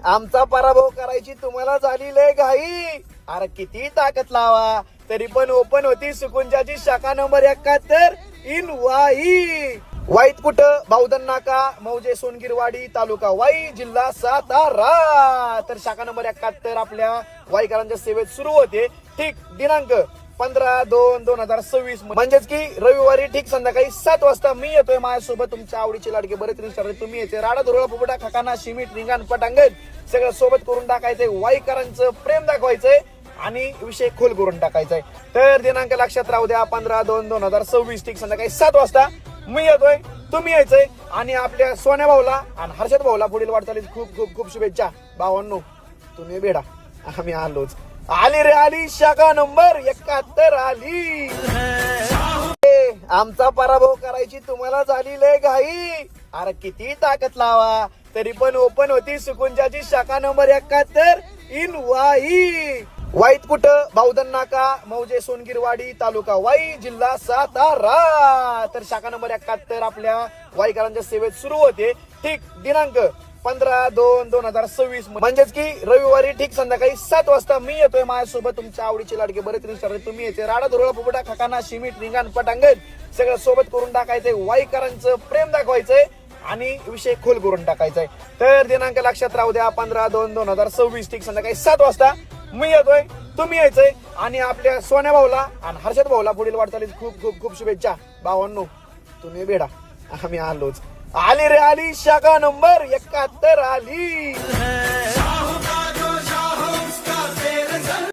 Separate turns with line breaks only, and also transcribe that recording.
आमचा पराभव करायची तुम्हाला झाली लय घाई. अरे किती ताकद लावा तरी पण ओपन होती सुकुंजाची शाखा नंबर 71 इन वाई. वाईत कुठं बावधन नाका मौजे सोनगिरवाडी तालुका वाई जिल्हा सातारा. तर शाखा नंबर 71 आपल्या वाईकरांच्या सेवेत सुरू होते ठीक दिनांक 15/2/2026 म्हणजेच की रविवारी ठीक संध्याकाळी 7 वाजता मी येतोय. माझ्यासोबत तुमच्या आवडीचे लाडके बरेच रिश्ते तुम्ही येते. राडा धुरळा पुपटा खकाना शिमीट रिंगाण पटांगण सगळं सोबत करून टाकायचंय. वाईकरांचं प्रेम दाखवायचंय आणि विषय खोल करून टाकायचाय. तर दिनांक लक्षात राहू द्या 15/2/2026 ठीक संध्याकाळी 7 वाजता मी येतोय, तुम्ही यायचंय. आणि आपल्या सोन्या भाऊला आणि हर्षद भाऊला पुढील वाटचालीस खूप खूप खूप शुभेच्छा. भावांनो तुम्ही बेडा आम्ही आलोच. आली रे आली शाखा नंबर 71 आली. आमचा पराभव करायची तुम्हाला झाली लय घाई. अरे किती ताकद लावा तरी पण ओपन होती सुकुंजाची शाखा नंबर 71 इन वाई. वाईत कुठं बावधन नाका मौजे सोनगिरवाडी तालुका वाई जिल्हा सातारा. तर शाखा नंबर 71 आपल्या वाईकरांच्या सेवेत सुरू होते ठीक दिनांक 15/2/2026 म्हणजेच की रविवारी ठीक संध्याकाळी 7 वाजता मी येतोय. माझ्यासोबत तुमच्या आवडीचे लाडके बरेच रिश्ते तुम्ही येते. राडा धुरळा पुपटा खकाना शिमीट रिंगाण पटांगण सगळं सोबत करून टाकायचंय. वाईकरांचं प्रेम दाखवायचंय आणि विषय खोल करून टाकायचाय. तर दिनांक लक्षात राहू द्या 15/2/2026 ठीक संध्याकाळी 7 वाजता मी येतोय, तुम्ही यायचंय. आणि आपल्या सोन्या भाऊला आणि हर्षद भाऊला पुढील वाटचालीस खूप खूप खूप शुभेच्छा. भावांनो तुम्ही बेडा आम्ही आलोच. आली रे आली शाखा नंबर 71 आली.